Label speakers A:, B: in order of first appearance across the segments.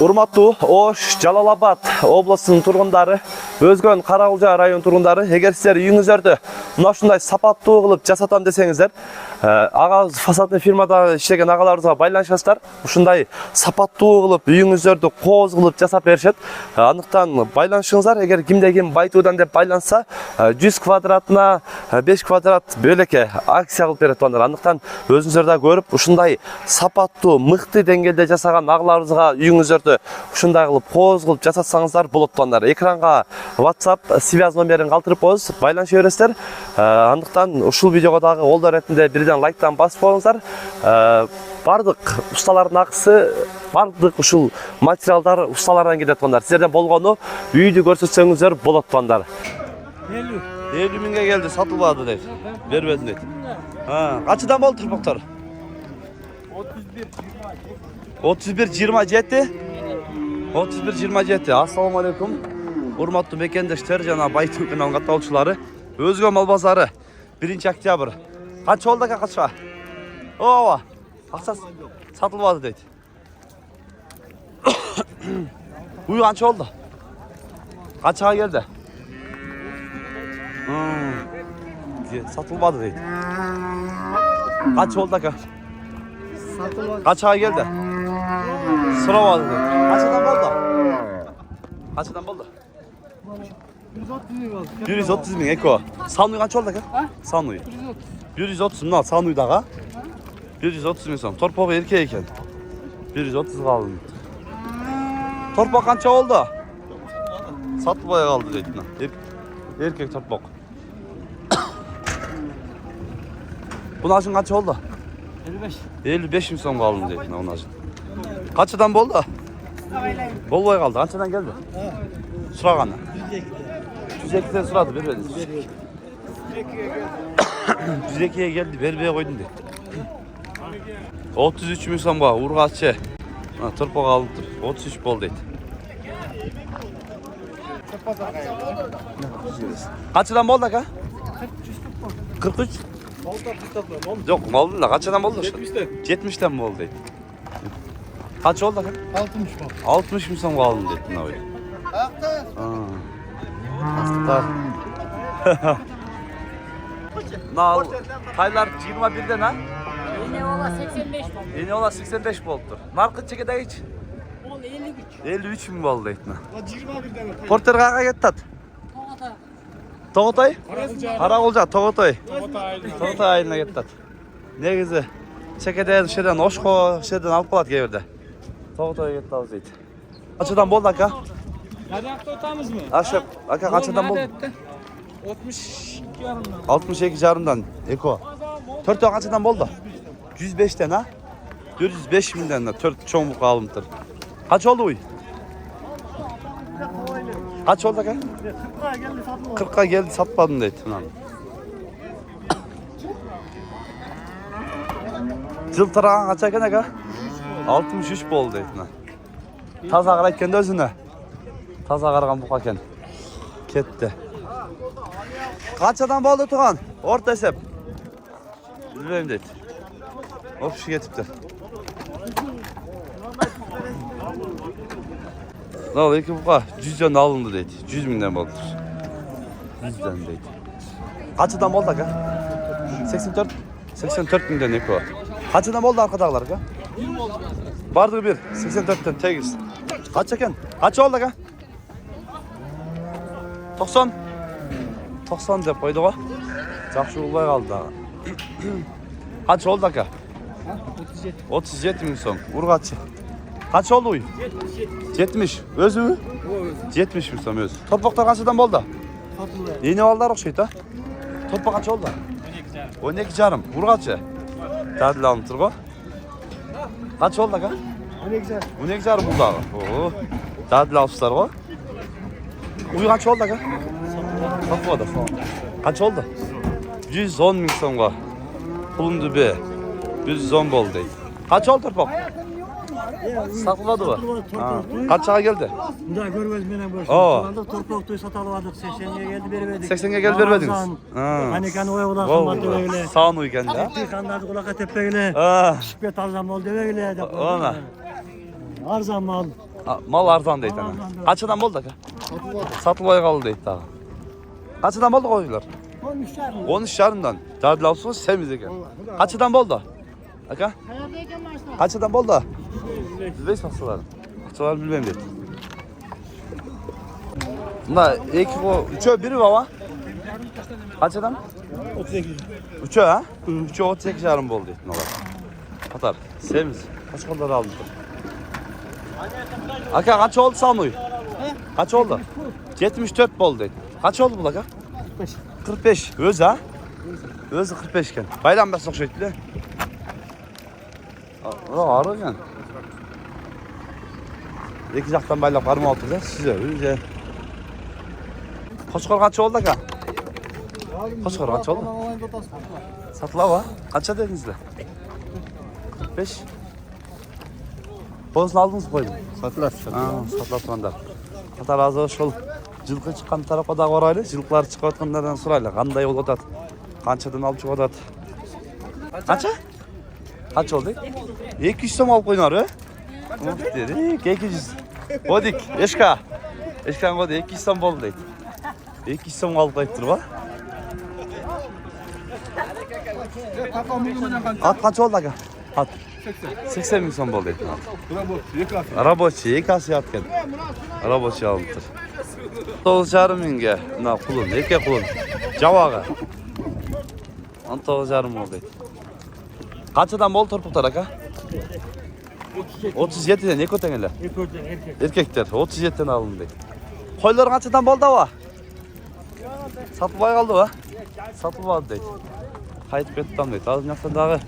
A: Урматтуу Ош, Жалал-Абад областынын тургундары, Өзгөн, Карагулжа район тургундары, эгер сиздер үйүңүздөрдү мына ушундай сапаттуу кылып жасатам десеңиздер, агабыз фасадный фирмада иштеген агаларыбызга байланышасыздар. Ушундай сапаттуу кылып үйүңүздөрдү кооз кылып жасап беришет. Андыктан байланышыңыздар, эгер кимде ким байтуудан деп байланса, 100 квадратына 5 квадрат бөлөкө акция кылып берет ондар. Андыктан өзүңүздөр да көрүп, ушундай сапаттуу, мыкты деңгээлде жасаган агаларыбызга үйүңүздөрдү ушундай кылып кооз кылып жасатсаңыздар болот ондар. Экранга WhatsApp связь номерин калтырып коебуз, байланыша бересиздер. Андыктан ушул видеого дагы колдоо иретинде бирден лайктан басып коюңуздар. Бардык усталардын акысы, бардык ушул материалдар усталардан келет ондар. Сиздерден болгону үйдү көрсөтсөңүздөр болот ондар. 50 миңге келди, сатылбады дейт. Бербедим дейт. Качадан болду турмуктар? 31-27. 31-27. Ассаламу алейкум. Урматтуу мекендештер жана Байтуу каналынын катталуучулары. Өзгөн мал базары 1-октябрь. Канча болду ака кача? Ооба. Акча сатылбады дейт. Уй канча болду? Канчага келди? Сатылбады дейт. Канча болду ака? Сатылбады. Канчага келди? Сурабады дейт. Канчадан болду? Канчадан болду? 130 миң эко. Сануй канча болду ака? Сануй. 130 мына сануйдага. 130 миң сом. Торпогу эркек экен. 130 калды. Торпок канча болду? Сатылбай калды дейт мына. Эркек торпок. Бунажын канча болду? 55 миң сом калды дейт мына бунажын. Канчадан болду? Болбой калды. Канчадан келди? Сураганы. 102'den сурады, бербеди. 102'ye geldi, бербей койдум дейт. 33 миң сомго ургачы. Мына торпок алып тур. 33 болду дейт. Канчадан болду ака? 43. Жок, болду да канчадан болду? 70'ten болду дейт. Канча болду ака? 60 болду. 60 миң сомго алдым дейт мына бой. Астыктар. Мына тайлар 21'den ha?
B: Yine ola 85 oldu.
A: Yine ola 85 boldur. Narkı çekirdek hiç?
B: Ol 53.
A: 53 ming boldu deytna.
B: 21'den.
A: Porter qaqa kettat?
B: Toğata.
A: Toğotoy? Qaragulja, Toğotoy. Toğotoy ayına kettat. Negizi çekirdek şerden oşko, şerden alıp kalat gebirde. Toğotoy kettabız deyt. Kaçadan boldu aka?
C: Yarıakta otamız mı?
A: Aşıp, aka kaçadan boldu?
C: 62 yarımdan.
A: 62 jarımdan, eko. Törtö kaçadan boldu? 105'ten ha? 405 minden de 4 çoğunluk alımdır. Kaç oldu uy? Kaç oldu aka? 40'a geldi satmadım deydi. Жылтыраған kaç eken aka? 63 boldu deydi. Taza qarayken de özüne. Taza qaragan buqa eken. Ketdi. Kaçadan boldu tuğan? Orta esep. Bilmem deydi. Of şu getipti. Nal iki buqa 100'den alındı deydi. 100 mindən boldur. 100'den deydi. Kaçadan boldu aka? 84 mindən eko. Kaçadan boldu arkadağlar aka? 20 oldu. Bardığı bir 84'ten tegiz. Kaç eken? Kaç oldu aka? 90. 90 dep koydu o. Жақсы болбай қалды ага. Kaç oldu aka? 37 ming so'm. Urg'achi. Kaç oldu uy? 70. Özü mü? 70 ming so'm özü. Torpaqlar qanchadan bo'ldi? Yeni oldilar o'xshaydi ha. Torpaq qancha oldu? 12 jarım. Urg'achi. Tadil alınib turgo. Kaç oldu aka? 12 jarım bo'ldi aka. Oo. Tadil alışlar go. Uy qancha oldu aka? Sotmadi. Kaç oldu? 110 ming so'mga. Pulumdu be. 110 boldu deydi. Kaç oldu torpaq? Satılmadı mı? Kaçağa geldi?
D: Bunda görmez menen boş.
A: Oo.
D: Torpaqtoy satalıvadık 80'ye geldi bermedik.
A: 80'e geldi vermediniz.
D: Hani oy ulaşım vardı öyle.
A: Sağın uyken de.
D: Kandardı kulaka tepe öyle. Şüphe tarzan oldu öyle.
A: Ona.
D: Arzan mal.
A: Mal arzan deydi ana. Kaçadan boldu aka? Satılmay kaldı deydi daha. Kaçadan boldu koyular? 13 yarımdan. Cardılapsınız semiz eken. Kaçadan boldu? Aka? Kaçadan boldu? 105 baksalar. Baksalar bilmem deydi. Bunda iki o, üçü biri baba. Kaçadan?
D: 38.
A: Üçü ha? Üçü 38 yarım boldu deydi. Atar. Semiz. Kaç kolları aldın? Aka kaç oldu Samuy? Kaç oldu? 74 bol dedi. Kaç oldu bu aka?
D: 45.
A: 45. Öz ha? Özü 45 iken. Bayram basaq şöyle. Ağır yani. İki jaktan baylap karım altıda size önce. Koçkor kaç oldu aka? Koçkor kaç oldu? Satıla va? Kaça dedinizle? 45. Bozunu aldınız mı koydum?
D: Satılar.
A: Satlatmanlar. Kata razı olsun. Жылқы çıkan tarafa da oraylı. Жылқылар çıkıp atkanlardan soraylı. Qanday ol otat? Qanchadan alıp çıkıp otat? Qancha? Qancha oldu? 200 so'm alıp qo'ydilar he? Dedi. 200. Qo'ydik. Eshka. Eshkan qo'ydi 200 so'm bo'ldi deydi. 200 so'm alıp qo'yibdir va. At qancha oldu aka? At. 80 ming so'm bo'ldi deydi. Рабочий, ekasi yotgan. Рабочий olibdir. 9,5 mingga buna qulun, erkak qulun. Javog'i. 19,5 bo'ldi deydi. Qanchadan bo'ldi turpuqlar aka? 37 dan ne ko'tanganlar? Erkaklar 37 dan alindi deydi. Qo'ylar qanchadan bo'ldi va? Satılmay qoldi va? Satılmadı deydi. Qaytib ketdim deydi. Hozir yoqdagi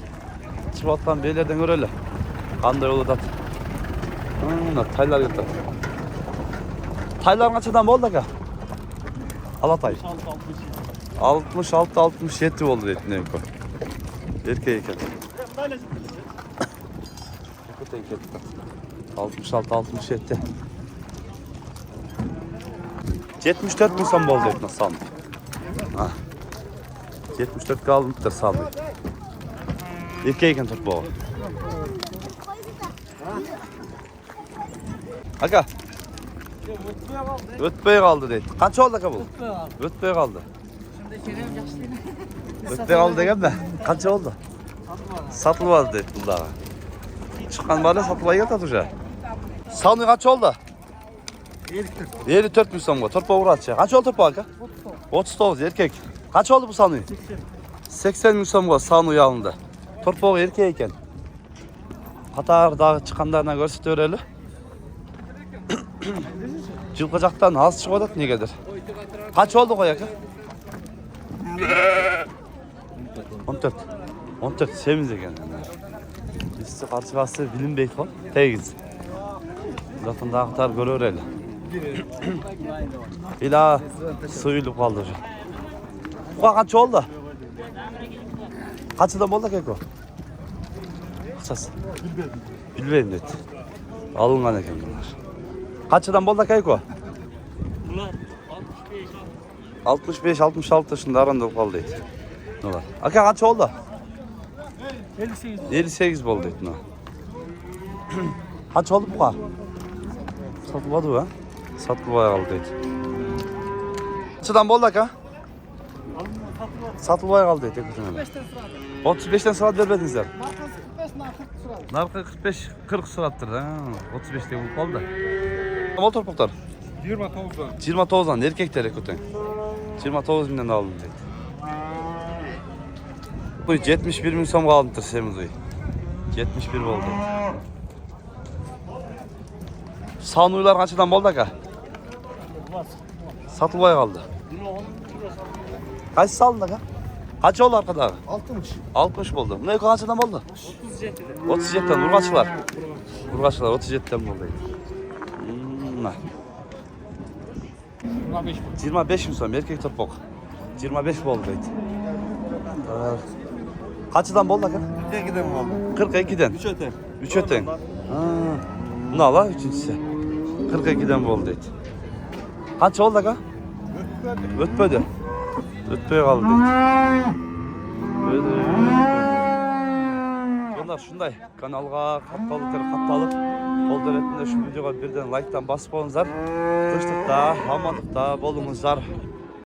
A: chiqib atgan bellerden göreli. Qanday bo'ladi? Mana taylar ketdi. Taylar qanchadan bo'ldi aka? Alatay. 66-67 oldu dedi Nevko. Erkek ekan. Kötü ketdi. 66-67. 74 ming so'm bo'ldi dedi nasam. Ha. 74 ga alınıptır saldı. Erkek ekan turpoğı. Aka. Ötpey kaldı deydi. Kaç oldu aka bu? Ötpey kaldı. Ötpey kaldı degen mi? Kaç oldu? Satılmadı deydi bunlara. Çıkan bana satılmaya geldi atacak. Sanu kaç oldu? 54 ming so'mga turpoq uğratacak. Kaç oldu turpoq aka? 39 erkek. Kaç oldu bu Sanu? 80 ming so'mga Sanu alındı. Turpoq erkek ekan. Qatarдағы chiqqanlardan ko'rsatib bereli. Жылқы жақтан аз шығып жатады негедір. Қанша oldu qo'y aka? 14. 14 semiz ekan. Bizi qarşıqасы bilinbeydi qo'y. Tegiz. Yaqindagılar ko'ra bereli. İla suyulib qoldi. Bu qancha oldu? Qanchadan bo'ldi aka bu? Qisas. Bilmeyim dedi. Alıngan ekan bunlar. Kaçıdan bolda kayko?
D: Bunlar
A: 65-66 yaşında aranda kaldı deydi. Nolar. Aka kaç oldu?
D: 58.
A: 58 boldu deydi no. Kaç oldu bu ka? Satılmadı ha? Satılmaya kaldı deydi. Kaçıdan boldu aka? Satılmaya kaldı deydi. 35'ten sıra vermedinizler. Narkı 45-40 sırattır ha. 35'te bulup kaldı. Bol torpaklar.
C: 29'dan.
A: 29'dan erkekler kötü. 29 binden aldım dedi. Bu 71 ming so'm alındır semiz 71 oldu. Sanuylar kaçıdan boldu aka? Satılmay kaldı. Kaç saldı aka? Kaç oldu arkada? 60 oldu. Ne kaçıdan oldu? 37'den Urgaçlar. Urgaçlar 37'den oldu. 25 ming so'm erkek turpoq. 25 bo'ldi deydi. Qanchadan bo'ldi aka?
D: 42'den mi oldu?
A: 42'den.
D: 3 öte.
A: 3 öten. Buni ala üçüncüsü. 42'den bo'ldi deydi. Qancha oldu aka? O'tmadi. O'tmay qoldi deydi. Yo'llar shunday kanalga qattalik Bol devletinde şu videoga birden like'tan basıp olunuzlar. Tınçlıkta, amanlıkta bolunuzlar.